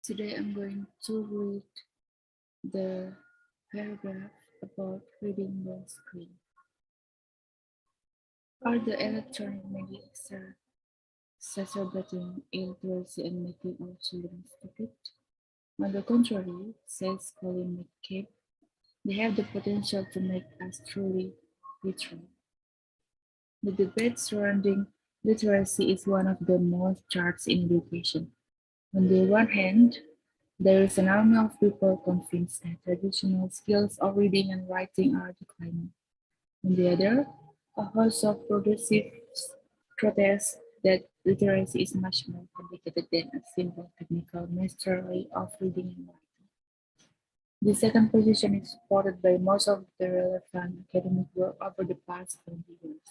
Today I'm going to read the paragraph about reading the screen. Are the electronic media exacerbating illiteracy and making our children stupid? On the contrary, says Colin McCabe, they have the potential to make us truly literate. The debate surrounding literacy is one of the most charged in education. On the one hand, there is an army of people convinced that traditional skills of reading and writing are declining. On the other, a host of progressives protest that literacy is much more complicated than a simple technical mastery of reading and writing. The second position is supported by most of the relevant academic work over the past 20 years.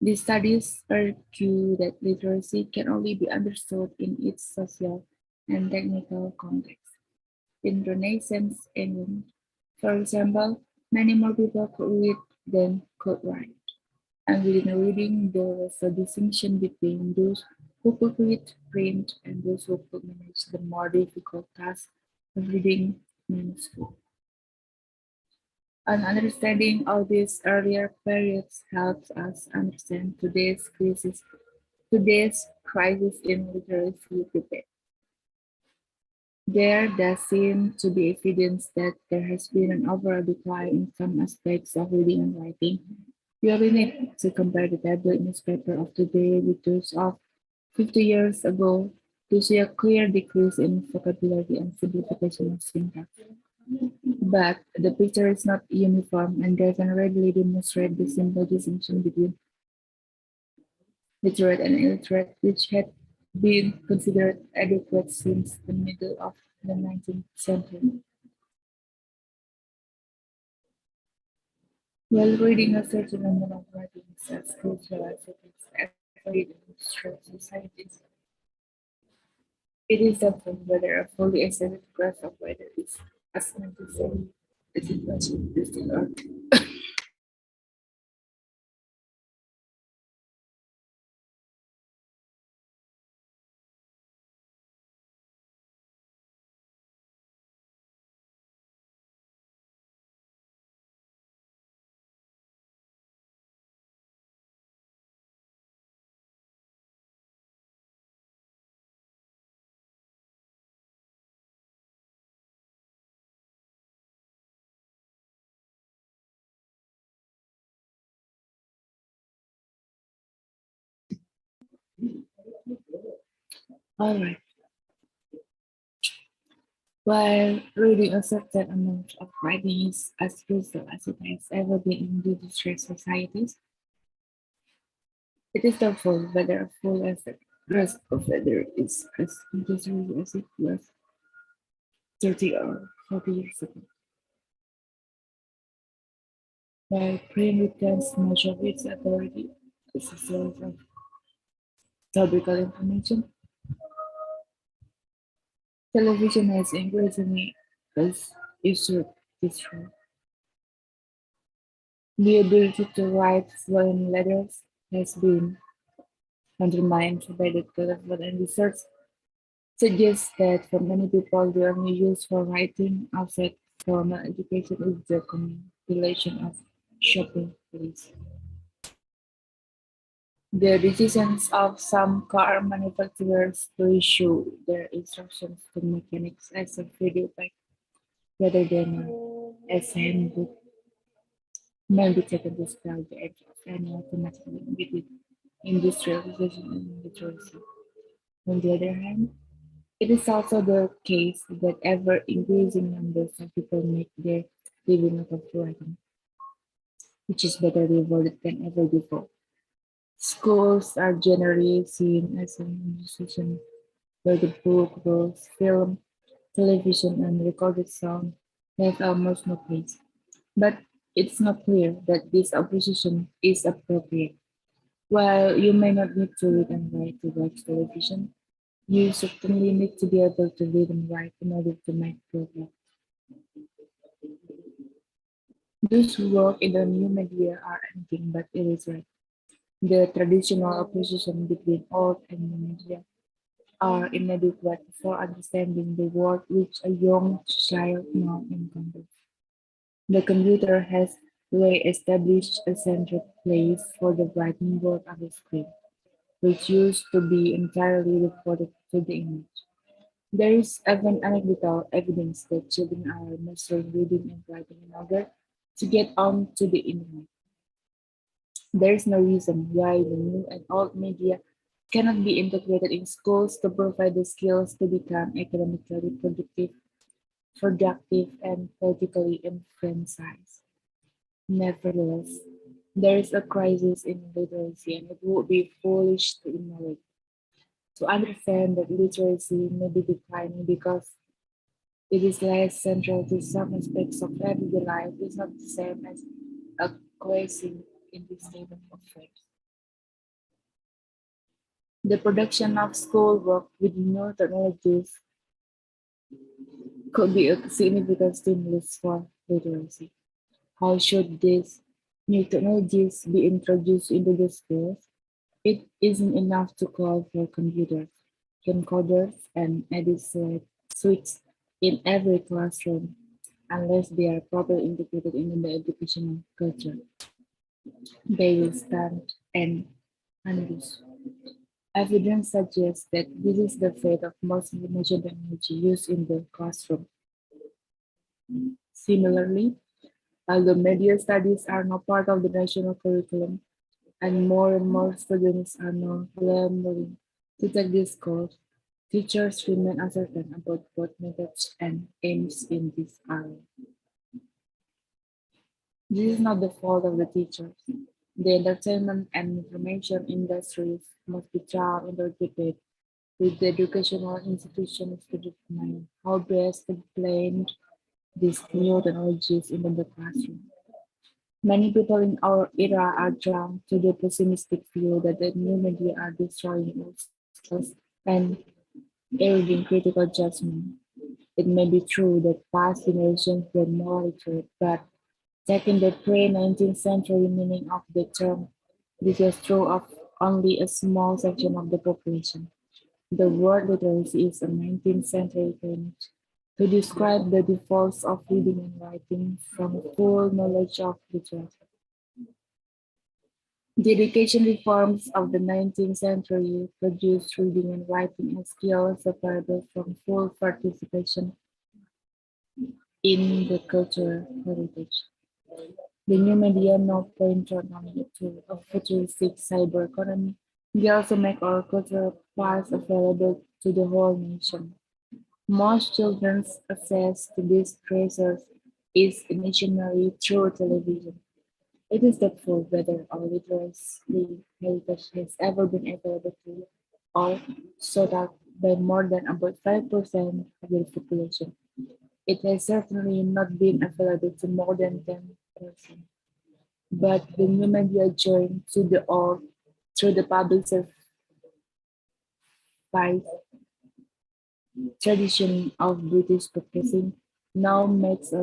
These studies argue that literacy can only be understood in its social and technical context. In Renaissance England, for example, many more people could read than could write. And within reading, there was a distinction between those who could read, print, and those who could manage the more difficult task of reading manuscript. An understanding of these earlier periods helps us understand today's crisis in literacy debate. There does seem to be evidence that there has been an overall decline in some aspects of reading and writing. We only need to compare the tabloid newspaper of today with those of 50 years ago to see a clear decrease in vocabulary and simplification of syntax. But the picture is not uniform and they can readily demonstrate the simple distinction between literate and illiterate, which had been considered adequate since the middle of the 19th century. While reading a certain number of writings as crucial as it is ever in industrial societies, it is doubtful whether a fully extended grasp of whether it's as necessary as it was in this art. All right. While reading a certain amount of writing is as crucial as it has ever been in industrial societies, it is doubtful whether a full grasp of whether it's as necessary as it was 30 or 40 years ago. While print retains much of its authority as a source of topical information, television has increasingly usurped this role. The ability to write flowing letters has been undermined by the telephone, and research suggests that for many people, the only use for writing outside formal education is the compilation of shopping lists. The decisions of some car manufacturers to issue their instructions to mechanics as a video pack rather than as handbook may be taken to spell the edge of any automatic link between industrialization and literacy. On the other hand, it is also the case that ever increasing numbers of people make their living out of writing, which is better rewarded than ever before. Schools are generally seen as an institution where the book, books, film, television, and recorded sound have almost no place. But it's not clear that this opposition is appropriate. While you may not need to read and write to watch television, you certainly need to be able to read and write in order to make progress. Those who work in the new media are anything but illiterate. The traditional opposition between old and new media are inadequate for understanding the world which a young child now encounters. The computer has re-established a central place for the writing work on the screen, which used to be entirely devoted to the image. There is even anecdotal evidence that children are mastering reading and writing in order to get onto the internet. There is no reason why the new and old media cannot be integrated in schools to provide the skills to become academically productive, and politically influenced. Nevertheless, there is a crisis in literacy, and it would be foolish to ignore it. To understand that literacy may be declining because it is less central to some aspects of everyday life is not the same as acquiescing in this state of affairs. The production of schoolwork with new technologies could be a significant stimulus for literacy. How should these new technologies be introduced into the schools? It isn't enough to call for computers, camcorders, and edit suites in every classroom unless they are properly integrated into the educational culture. They will stand and unused. Evidence suggests that this is the fate of most information technology used in the classroom. Similarly, although media studies are now part of the national curriculum, and more students are now clamoring to take this course, teachers remain uncertain about both methods and aims in this area. This is not the fault of the teachers. The entertainment and information industries must be drawn into debate with the educational institutions to determine how best to blend these new technologies into the classroom. Many people in our era are drawn to the pessimistic view that the new media are destroying old skills and eroding critical judgment. It may be true that past generations were more literate, but taking the pre-19th century meaning of the term, this was true of only a small section of the population. The word literacy is a 19th century term to describe the defaults of reading and writing from a full knowledge of literature. The education reforms of the 19th century produced reading and writing as skills separable from full participation in the cultural heritage. The new media now point not only to a futuristic cyber economy, they also make our cultural past available to the whole nation. Most children's access to these treasures is initially through television. It is doubtful whether our literary heritage has ever been available to or sought out by more than about 5% of the population. It has certainly not been available to more than 10%. But the new media joined to the old through the public service tradition of British broadcasting now makes a